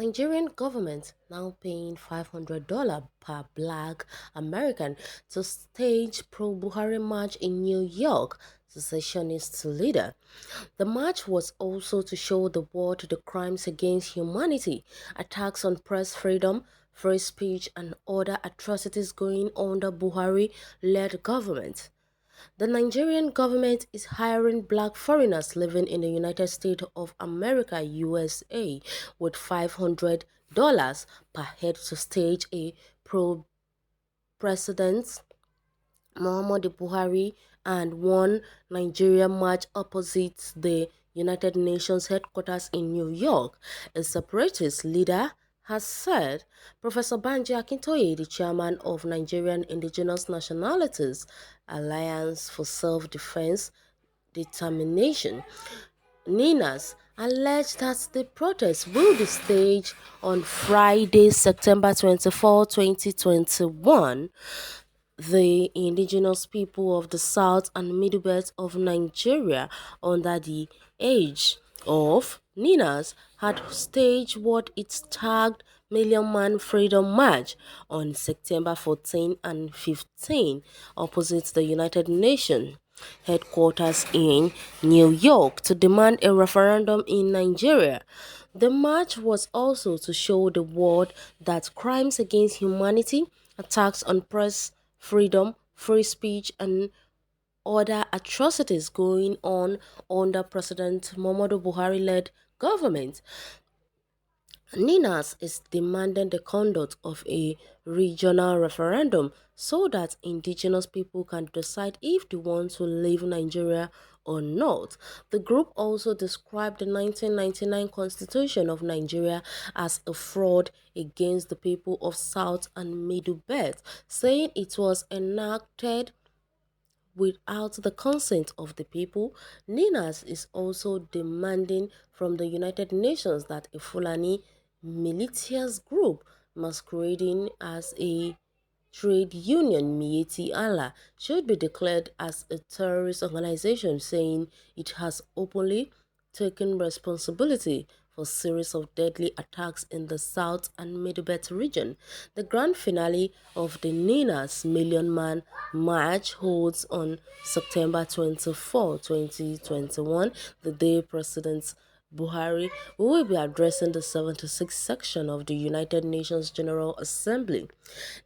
Nigerian government now paying $500 per black American to stage pro-Buhari march in New York, secessionist leader. The march was also to show the world the crimes against humanity, attacks on press freedom, free speech and other atrocities going on the Buhari-led government. The Nigerian government is hiring black foreigners living in the United States of America (USA) with $500 per head to stage a pro-president Muhammadu Buhari and one Nigeria march opposite the United Nations headquarters in New York, a separatist leader has said. Professor Banji Akintoye, the chairman of Nigerian Indigenous Nationalities Alliance for Self-Defense Determination, NINAS, alleged that the protest will be staged on Friday, September 24, 2021. The indigenous people of the south and middle belt of Nigeria under the age of Ninas had staged what it tagged Million Man Freedom March on September 14 and 15 opposite the United Nations headquarters in New York to demand a referendum in Nigeria. The march was also to show the world that crimes against humanity, attacks on press freedom, free speech, and other atrocities going on under President Muhammadu Buhari-led government. Ninas is demanding the conduct of a regional referendum so that indigenous people can decide if they want to leave Nigeria or not. The group also described the 1999 Constitution of Nigeria as a fraud against the people of South and Middle Belt, saying it was enacted without the consent of the people. Ninas is also demanding from the United Nations that a Fulani militias group masquerading as a trade union Miyetti Allah should be declared as a terrorist organization, saying it has openly taken responsibility for a series of deadly attacks in the South and Middle Belt region. The grand finale of the Ninas Million Man March holds on September 24, 2021, the day President Buhari will be addressing the 76th section of the United Nations General Assembly.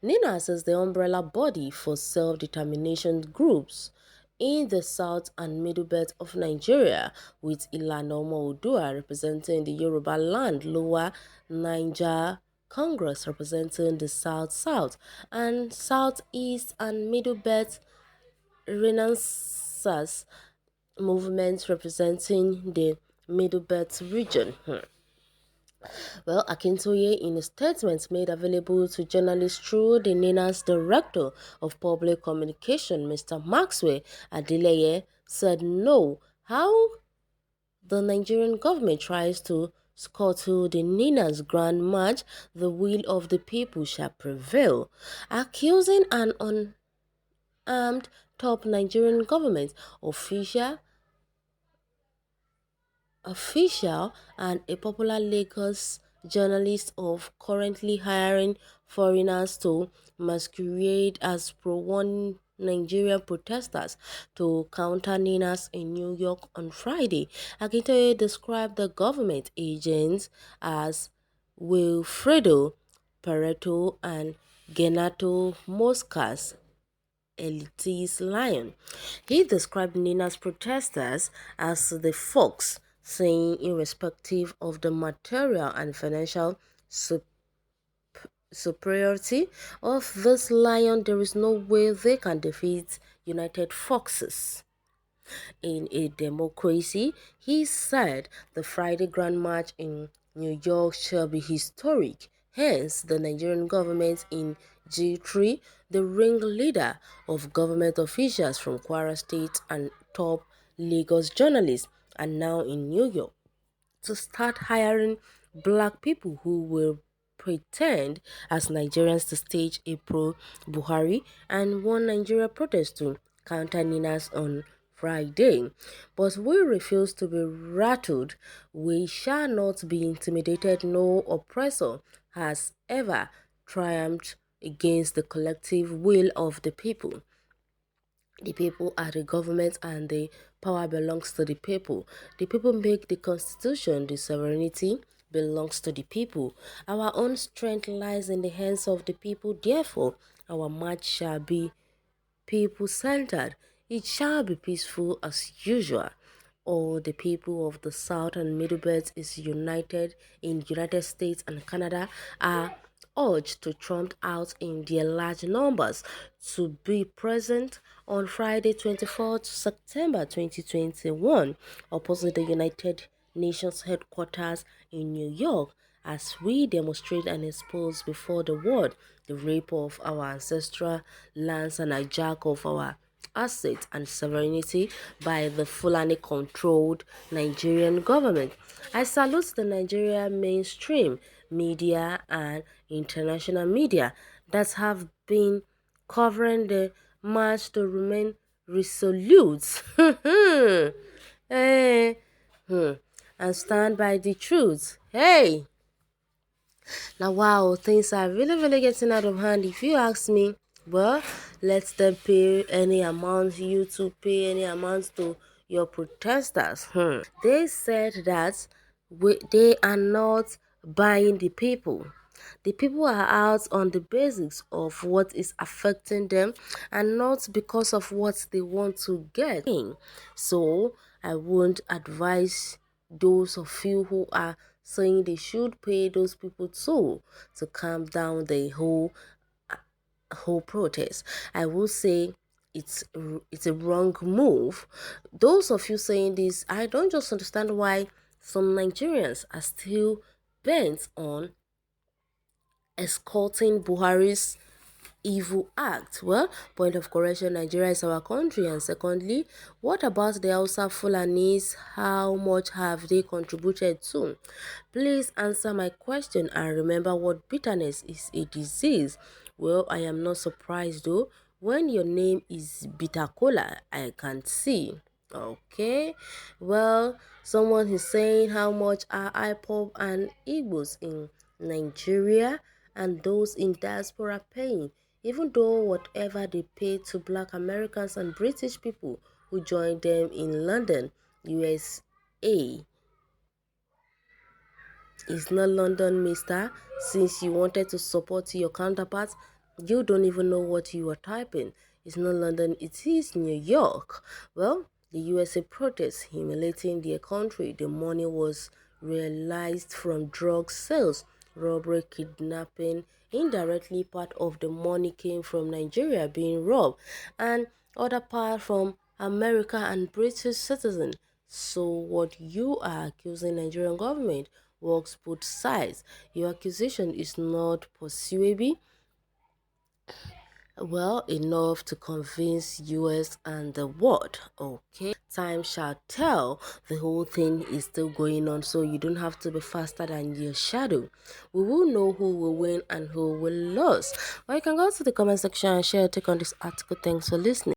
NINAS is the umbrella body for self-determination groups in the south and middle belt of Nigeria, with Ilana Omo representing the Yoruba land, Lower Niger Congress representing the south-south, and southeast and middle belt Renaissance movements representing the middle belt region. Well, Akintoye, in a statement made available to journalists through the NINA's Director of Public Communication, Mr. Maxwell Adeleye, said no. How the Nigerian government tries to scuttle the NINA's grand march, the will of the people shall prevail, accusing an unarmed top Nigerian government official and a popular Lagos journalist of currently hiring foreigners to masquerade as pro-one Nigerian protesters to counter Ninas in New York on Friday. Akintoye described the government agents as Wilfredo Pareto and Genato Moscas elitist lion. He described Nina's protesters as the fox, saying irrespective of the material and financial superiority of this lion, there is no way they can defeat united foxes. In a democracy, he said the Friday Grand March in New York shall be historic. Hence, the Nigerian government in G3, the ringleader of government officials from Kwara State and top Lagos journalists, are now in New York to start hiring black people who will pretend as Nigerians to stage a pro-Buhari and one Nigeria protest to counter Ninas on Friday. But we refuse to be rattled. We shall not be intimidated. No oppressor has ever triumphed against the collective will of the people. The people are the government and the power belongs to the people. The people make the constitution, the sovereignty belongs to the people. Our own strength lies in the hands of the people, therefore our march shall be people-centered. It shall be peaceful as usual. All the people of the South and Middle Belt is united in United States and Canada are urged to trump out in their large numbers to be present on Friday 24th September 2021 opposite the United Nations headquarters in New York as we demonstrate and expose before the world the rape of our ancestral lands and hijack of our assets and sovereignty by the Fulani-controlled Nigerian government. I salute the Nigerian mainstream media and international media that have been covering the march to remain resolute hey, and stand by the truth. Hey! Now, wow, things are really getting out of hand. If you ask me, well, let them pay any amount, you to pay any amount to your protesters. They said that they are not buying the people. The people are out on the basics of what is affecting them and not because of what they want to get. So I won't advise those of you who are saying they should pay those people too to calm down the whole protest. I will say it's a wrong move. Those of you saying this, I don't just understand why some Nigerians are still bent on escorting Buhari's evil act. Well, point of correction, Nigeria is our country. And secondly, what about the Hausa Fulanis? How much have they contributed to? Please answer my question and remember what bitterness is a disease. Well, I am not surprised though. When your name is Bitter Cola, I can see. Okay, well, someone is saying how much are IPOB and Igbos in Nigeria and those in diaspora paying, even though whatever they pay to black Americans and British people who joined them in London, USA. It's not London, mister. Since you wanted to support your counterparts, you don't even know what you are typing. It's not London, it is New York. Well, the USA protests humiliating their country. The money was realized from drug sales, robbery, kidnapping. Indirectly, part of the money came from Nigeria being robbed, and other part from America and British citizens. So what you are accusing Nigerian government works both sides. Your accusation is not persuasive well enough to convince US and the world. Okay, time shall tell. The whole thing is still going on, so you don't have to be faster than your shadow. We will know who will win and who will lose. Or you can go to the comment section and share your take on this article. Thanks for listening.